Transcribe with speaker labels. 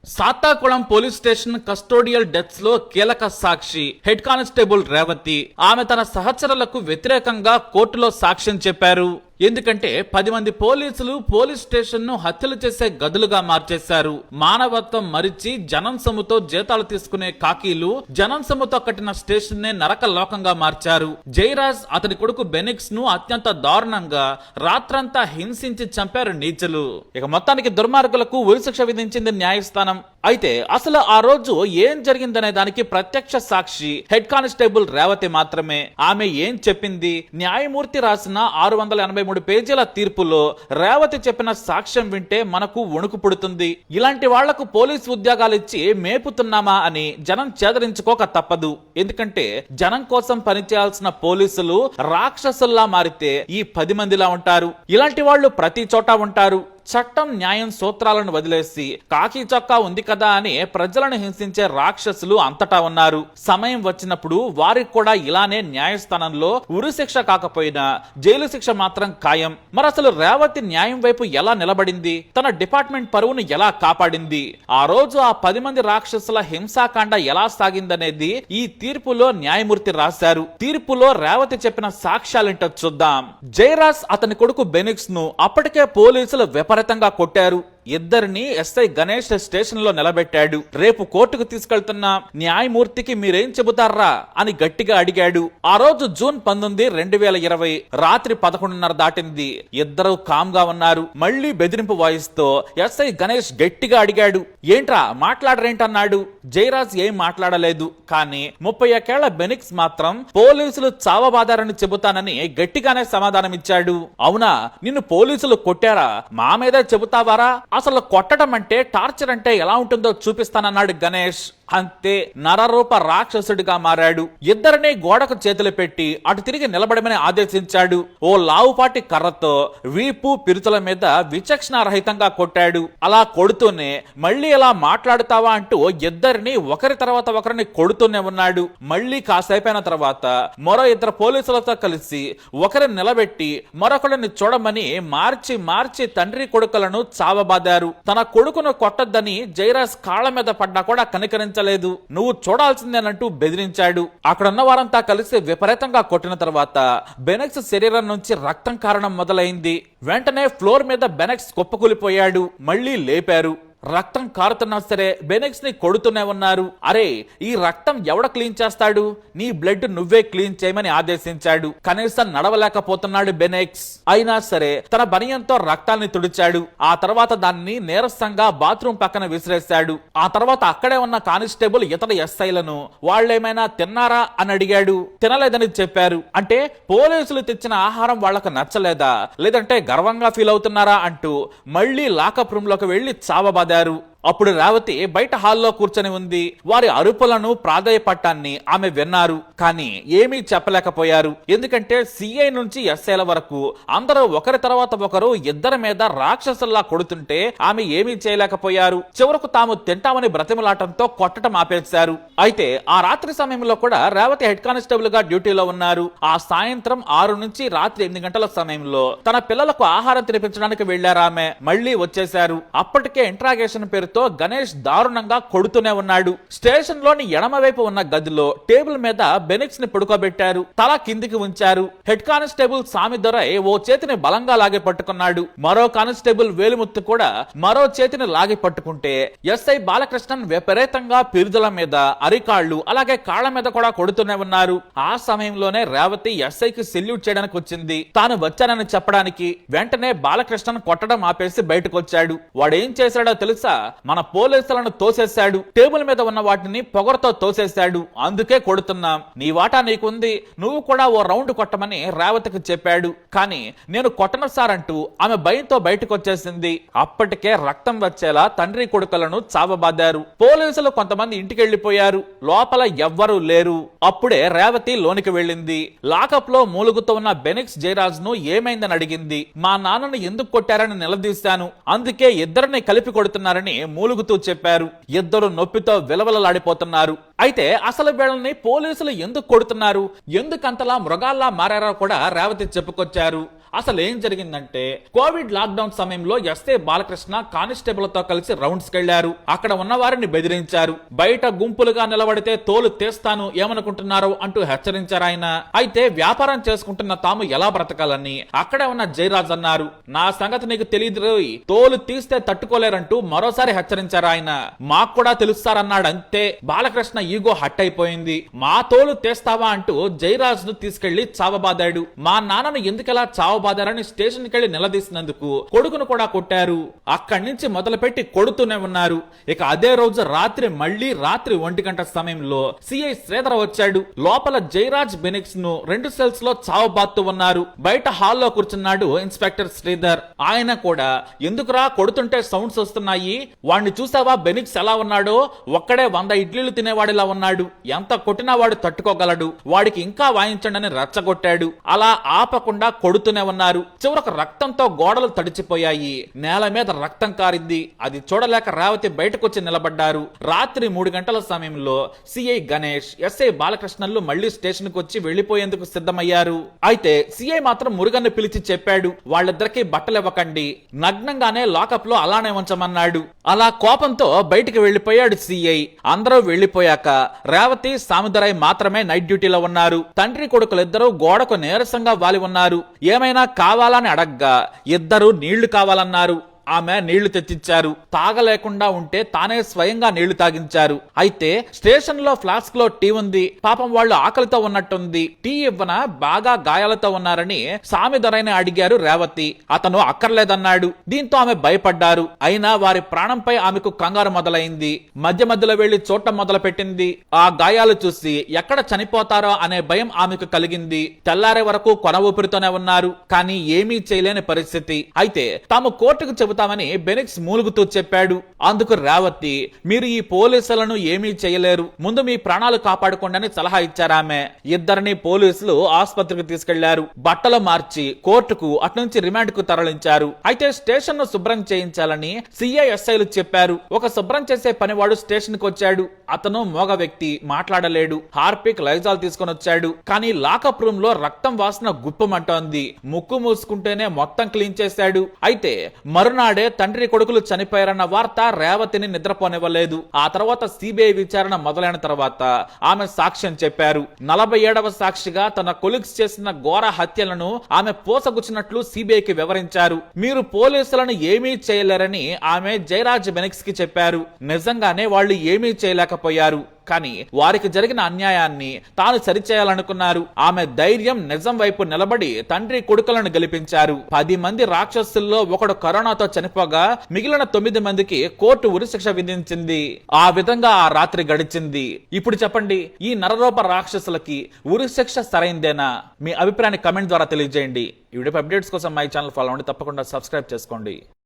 Speaker 1: సాతాకుళం police station custodial deaths లో కీలక సాక్షి head constable Revathi. ఆమె తన సహచరులకు వ్యతిరేకంగా కోర్టులో సాక్ష్యం చెప్పారు. ఎందుకంటే 10 మంది పోలీసులు పోలీస్ స్టేషన్ ను హత్యలు చేసే గదులుగా మార్చేశారు. మానవత్వం మరిచి జనం సొమ్ముతో జీతాలు తీసుకునే కాకీలు జనం సొమ్ముతో కట్టిన స్టేషన్ నే నరక లోకంగా మార్చారు. జయరాజ్ అతని కొడుకు బెనిక్స్ ను అత్యంత దారుణంగా రాత్రంతా హింసించి చంపారు నీచులు. ఇక మొత్తానికి దుర్మార్గులకు ఉరిశిక్ష విధించింది న్యాయస్థానం. అయితే అసలు ఆ రోజు ఏం జరిగిందనే దానికి ప్రత్యక్ష సాక్షి హెడ్ కానిస్టేబుల్ రేవతి మాత్రమే. ఆమె ఏం చెప్పింది? న్యాయమూర్తి రాసిన 683 పేజీల తీర్పులో రేవతి చెప్పిన సాక్ష్యం వింటే మనకు వణుకు పుడుతుంది. ఇలాంటి వాళ్లకు పోలీసు ఉద్యోగాలు ఇచ్చి మేపుతున్నామా అని జనం చేదరించుకోక తప్పదు. ఎందుకంటే జనం కోసం పనిచేయాల్సిన పోలీసులు రాక్షసుల్లా మారితే ఈ 10 మందిలా ఉంటారు. ఇలాంటి వాళ్ళు ప్రతి చోట ఉంటారు. చట్టం న్యాయం సూత్రాలను వదిలేసి కాకి చొక్కా ఉంది కదా అని ప్రజలను హింసించే రాక్షసులు అంతటా ఉన్నారు. సమయం వచ్చినప్పుడు వారికి కూడా ఇలానే న్యాయస్థానంలో ఉరిశిక్ష కాకపోయినా జైలు శిక్ష మాత్రం ఖాయం. మరి అసలు రేవతి న్యాయం వైపు ఎలా నిలబడింది? తన డిపార్ట్మెంట్ పరువును ఎలా కాపాడింది? ఆ రోజు ఆ 10 మంది రాక్షసుల హింసాకాండ ఎలా సాగిందనేది ఈ తీర్పులో న్యాయమూర్తి రాశారు. తీర్పులో రేవతి చెప్పిన సాక్ష్యాలేంటో చూద్దాం. జయరాజ్ అతని కొడుకు బెనిక్స్ ను అప్పటికే పోలీసులు విపరీతంగా కొట్టారు. ఇద్దరిని ఎస్ఐ గణేష్ స్టేషన్ లో నిలబెట్టాడు. రేపు కోర్టుకు తీసుకెళ్తున్న న్యాయమూర్తికి మీరేం చెబుతారా అని గట్టిగా అడిగాడు. ఆ రోజు జూన్ 19, 2020 రాత్రి 11:30 దాటింది. ఇద్దరు కామ్ గా ఉన్నారు. మళ్లీ బెదిరింపు వాయిస్తో ఎస్ఐ గణేష్ గట్టిగా అడిగాడు, ఏంట్రా మాట్లాడరేంటన్నాడు. జయరాజ్ ఏం మాట్లాడలేదు. కానీ 31 ఏళ్ల బెనిక్స్ మాత్రం పోలీసులు చావబాదారని చెబుతానని గట్టిగానే సమాధానమిచ్చాడు. అవునా, నిన్ను పోలీసులు కొట్టారా? మా మీద చెబుతావారా? అసలు కొట్టడం అంటే, టార్చర్ అంటే ఎలా ఉంటుందో చూపిస్తానన్నాడు గణేష్. అంతే, నరరూప రాక్షసుడిగా మారాడు. ఇద్దరిని గోడకు చేతులు పెట్టి అటు తిరిగి నిలబడమని ఆదేశించాడు. ఓ లావుపాటి కర్రతో వీపు పిరుతుల మీద విచక్షణ రహితంగా కొట్టాడు. అలా కొడుతూనే మళ్ళీ ఎలా మాట్లాడుతావా అంటూ ఇద్దరిని ఒకరి తర్వాత ఒకరిని కొడుతూనే ఉన్నాడు. మళ్ళీ కాసేపైన తర్వాత మరో ఇద్దరు పోలీసులతో కలిసి ఒకరిని నిలబెట్టి మరొకరిని చూడమని మార్చి మార్చి తండ్రి కొడుకులను చావబాదారు. తన కొడుకును కొట్టద్దని జయరాజ్ కాళ్ల మీద పడ్డా కూడా కనికరించారు. నువ్వు చూడాల్సిందేనంటూ బెదిరించాడు. అక్కడున్న వారంతా కలిసి విపరీతంగా కొట్టిన తర్వాత బెనెక్స్ శరీరం నుంచి రక్తం కారణం మొదలైంది. వెంటనే ఫ్లోర్ మీద బెనెక్స్ కుప్పకూలిపోయాడు. మళ్లీ లేపారు. రక్తం కారుతున్నా సరే బెనెక్స్ ని కొడుతూనే ఉన్నారు. అరే, ఈ రక్తం ఎవడ క్లీన్ చేస్తాడు? నీ బ్లడ్ నువ్వే క్లీన్ చేయమని ఆదేశించాడు. కనీసం నడవలేకపోతున్నాడు బెనెక్స్. అయినా సరే తన బనియంతో రక్తాన్ని తుడిచాడు. ఆ తర్వాత దాన్ని నీరసంగా బాత్రూమ్ పక్కన విసిరేశాడు. ఆ తర్వాత అక్కడే ఉన్న కానిస్టేబుల్ ఇతర ఎస్ఐలను వాళ్ళేమైనా తిన్నారా అని అడిగాడు. తినలేదని చెప్పారు. అంటే పోలీసులు తెచ్చిన ఆహారం వాళ్లకు నచ్చలేదా, లేదంటే గర్వంగా ఫీల్ అవుతున్నారా అంటూ మళ్లీ లాకప్ రూమ్ లోకి వెళ్లి చావబాదారు. అప్పుడు రేవతి బయట హాల్లో కూర్చొని ఉంది. వారి అరుపులను ప్రాధేయపట్టాన్ని ఆమె విన్నారు. కానీ ఏమీ చెప్పలేకపోయారు. ఎందుకంటే సిఐ నుంచి ఎస్ఐల వరకు అందరూ ఒకరి తర్వాత ఒకరు ఇద్దరి మీద రాక్షసుల్లా కొడుతుంటే ఆమె ఏమీ చేయలేకపోయారు. చివరకు తాము తింటామని బ్రతిమలాటంతో కొట్టడం ఆపేశారు. అయితే ఆ రాత్రి సమయంలో కూడా రేవతి హెడ్ కానిస్టేబుల్ గా డ్యూటీలో ఉన్నారు. ఆ సాయంత్రం 6 నుంచి రాత్రి 8 గంటల సమయంలో తన పిల్లలకు ఆహారం తినిపించడానికి వెళ్లారామె. మళ్లీ వచ్చేశారు. అప్పటికే ఇంట్రాగేషన్ పేరు గణేష్ దారుణంగా కొడుతూనే ఉన్నాడు. స్టేషన్ లోని ఎడమ వైపు ఉన్న గదిలో టేబుల్ మీద బెనిక్స్ ని పడుకోబెట్టారు. తల కిందికి ఉంచారు. హెడ్ కానిస్టేబుల్ సామిదొరై ఓ చేతిని బలంగా లాగి పట్టుకున్నాడు. మరో కానిస్టేబుల్ వేలుముత్తు కూడా మరో చేతిని లాగి పట్టుకుంటే ఎస్ఐ బాలకృష్ణన్ విపరీతంగా పిరుదుల మీద, అరికాళ్లు, అలాగే కాళ్ల మీద కూడా కొడుతూనే ఉన్నారు. ఆ సమయంలోనే రేవతి ఎస్ఐకి సెల్యూట్ చేయడానికి వచ్చింది. తాను వచ్చానని చెప్పడానికి. వెంటనే బాలకృష్ణన్ కొట్టడం ఆపేసి బయటకు వచ్చాడు. వాడేం చేశాడో తెలుసా? మన పోలీసులను తోసేశాడు. టేబుల్ మీద ఉన్న వాటిని పొగరతో తోసేశాడు. అందుకే కొడుతున్నాం. నీ వాటా నీకుంది, నువ్వు కూడా ఓ రౌండ్ కొట్టమని రేవతికి చెప్పాడు. కానీ నేను కొట్టను సార్ అంటూ ఆమె భయంతో బయటకు వచ్చేసింది. అప్పటికే రక్తం వచ్చేలా తండ్రి కొడుకులను చావబాదారు. పోలీసులు కొంతమంది ఇంటికి వెళ్లిపోయారు. లోపల ఎవ్వరూ లేరు. అప్పుడే రేవతి లోనికి వెళ్ళింది. లాకప్ లో మూలుగుతూ ఉన్న బెనిక్స్ జయరాజ్ ను ఏమైందని అడిగింది. మా నాన్నను ఎందుకు కొట్టారని నిలదీశాను. అందుకే ఇద్దరిని కలిపి కొడుతున్నారని మూలుగుతూ చెప్పారు. ఇద్దరు నొప్పితో విలవలలాడిపోతున్నారు. అయితే అసలు వీళ్ళని పోలీసులు ఎందుకు కొడుతున్నారు, ఎందుకంతలా మృగాల్లా మారారో కూడా రేవతి చెప్పుకొచ్చారు. అసలు ఏం జరిగిందంటే కోవిడ్ లాక్డౌన్ సమయంలో ఎస్ఏ బాలకృష్ణ కానిస్టేబుల్ తో కలిసి రౌండ్స్ కెళ్లారు. అక్కడ ఉన్న వారిని బెదిరించారు. బయట గుంపులుగా నిలబడితే తోలు తీస్తాను, ఏమనుకుంటున్నారు అంటూ హెచ్చరించారు ఆయన. అయితే వ్యాపారం చేసుకుంటున్న తాము ఎలా బ్రతకాలని అక్కడే ఉన్న జయరాజ్ అన్నారు. నా సంగతి నీకు తెలియదు రోయ్, తోలు తీస్తే తట్టుకోలేరంటూ మరోసారి హెచ్చరించారు ఆయన. మాకు కూడా తెలుస్తారన్నాడు. అంతే, బాలకృష్ణ ఈగో హట్ అయిపోయింది. మా తోలు తీస్తావా అంటూ జయరాజ్ ను తీసుకెళ్లి చావబాదాడు. మా నాన్నను ఎందుకెలా చావబాదారని స్టేషన్ కెళ్లి నిలదీసినందుకు కొడుకును కూడా కొట్టారు. అక్కడి నుంచి మొదలుపెట్టి కొడుతూనే ఉన్నారు. ఇక అదే రోజు మళ్ళీ రాత్రి 1 గంట సమయంలో సిఐ శ్రీధర్ వచ్చాడు. లోపల జయరాజ్ బెనిక్స్ ను 2 సెల్స్ లో చావబాత్తు ఉన్నారు. బయట హాల్లో కూర్చున్నాడు ఇన్స్పెక్టర్ శ్రీధర్. ఆయన కూడా ఎందుకురా కొడుతుంటే సౌండ్స్ వస్తున్నాయి, వాడిని చూసావా బెనిక్స్ ఎలా ఉన్నాడో, ఒక్కడే 100 ఇడ్లీలు తినేవాడిలా ఉన్నాడు, ఎంత కొట్టినా వాడు తట్టుకోగలడు, వాడికి ఇంకా వాయించండి అని రెచ్చగొట్టాడు. అలా ఆపకుండా కొడుతూనే ఉన్నారు. చివరకు రక్తంతో గోడలు తడిచిపోయాయి. నేల మీద రక్తం కారింది. అది చూడలేక రేవతి బయటకొచ్చి నిలబడ్డారు. రాత్రి 3 గంటల సమయంలో సిఐ గణేష్, ఎస్ఐ బాలకృష్ణన్లు మళ్లీ స్టేషన్ కు వచ్చి వెళ్లిపోయేందుకు సిద్ధమయ్యారు. అయితే సిఐ మాత్రం మురుగన్ను పిలిచి చెప్పాడు, వాళ్ళిద్దరికీ బట్టలు ఇవ్వకండి, నగ్నంగానే లాకప్ లో అలానే ఉంచమన్నాడు. అలా కోపంతో బయటికి వెళ్లిపోయాడు సిఐ. అందరూ వెళ్లిపోయాక రేవతి, సాముదరాయ్ మాత్రమే నైట్ డ్యూటీలో ఉన్నారు. తండ్రి కొడుకులిద్దరూ గోడకు నీరసంగా వాలి ఉన్నారు. ఏమైనా కావాలని అడగ్గా ఇద్దరు నీళ్లు కావాలన్నారు. ఆమె నీళ్లు తెచ్చిచ్చారు. తాగలేకుండా ఉంటే తానే స్వయంగా నీళ్లు తాగించారు. అయితే స్టేషన్ లో ఫ్లాస్క్ లో టీ ఉంది. పాపం వాళ్ళు ఆకలితో ఉన్నట్టుంది. టీ ఇవ్వన, బాగా గాయాలతో ఉన్నారని సామిదరైన అడిగారు రేవతి. అతను అక్కర్లేదన్నాడు. దీంతో ఆమె భయపడ్డారు. అయినా వారి ప్రాణంపై ఆమెకు కంగారు మొదలైంది. మధ్య మధ్యలో వెళ్లి చూడటం మొదలు పెట్టింది. ఆ గాయాలు చూసి ఎక్కడ చనిపోతారో అనే భయం ఆమెకు కలిగింది. తెల్లారే వరకు కొన ఊపిరితోనే ఉన్నారు. కానీ ఏమీ చేయలేని పరిస్థితి. అయితే తాము కోర్టుకు చెబుతామని బెనిక్స్ మూలుగుతూ చెప్పాడు. అందుకు రేవతి, మీరు ఈ పోలీసులను ఏమీ చేయలేరు, ముందు మీ ప్రాణాలు కాపాడుకోండి అని సలహా ఇచ్చారామె. ఇద్దరిని పోలీసులు ఆసుపత్రికి తీసుకెళ్లారు. బట్టలు మార్చి కోర్టుకు, అట్నుంచి రిమాండ్ కు తరలించారు. అయితే స్టేషన్ ను శుభ్రం చేయించాలని సిఐఎస్ఐలు చెప్పారు. ఒక శుభ్రం చేసే పనివాడు స్టేషన్ కు వచ్చాడు. అతను మోగ వ్యక్తి, మాట్లాడలేడు. హార్పిక్, లైజాల్ తీసుకొని వచ్చాడు. కానీ లాకప్ రూమ్ లో రక్తం వాసన గుప్పమంటోంది. ముక్కు మూసుకుంటేనే మొత్తం క్లీన్ చేశాడు. అయితే మరునాడే తండ్రి కొడుకులు చనిపోయారన్న వార్త రేవతిని నిద్రపోనివ్వలేదు. ఆ తర్వాత సిబిఐ విచారణ మొదలైన తర్వాత ఆమె సాక్ష్యం చెప్పారు. 47వ సాక్షిగా తన కొలీగ్స్ చేసిన ఘోర హత్యలను ఆమె పోసగుచ్చినట్లు సిబిఐకి వివరించారు. మీరు పోలీసులను ఏమీ చేయలేరని ఆమె జయరాజ్ బెనిక్స్ కి చెప్పారు. నిజంగానే వాళ్ళు ఏమీ చేయలేకపోయారు. కానీ వారికి జరిగిన అన్యాయాన్ని తాను సరిచేయాలనుకున్నారు. ఆమె ధైర్యం, నిజం వైపు నిలబడి తండ్రి కొడుకులను గెలిపించారు. 10 మంది రాక్షసుల్లో ఒకడు కరోనాతో చనిపోగా మిగిలిన 9 మందికి కోర్టు ఉరిశిక్ష విధించింది. ఆ విధంగా ఆ రాత్రి గడిచింది. ఇప్పుడు చెప్పండి, ఈ నరరూప రాక్షసులకి ఉరిశిక్ష సరైందేనా? మీ అభిప్రాయాన్ని కమెంట్ ద్వారా తెలియజేయండి. ఈ వీడియో అప్డేట్స్ కోసం మై ఛానల్ ఫాలో అవ్వండి. తప్పకుండా సబ్స్క్రైబ్ చేసుకోండి.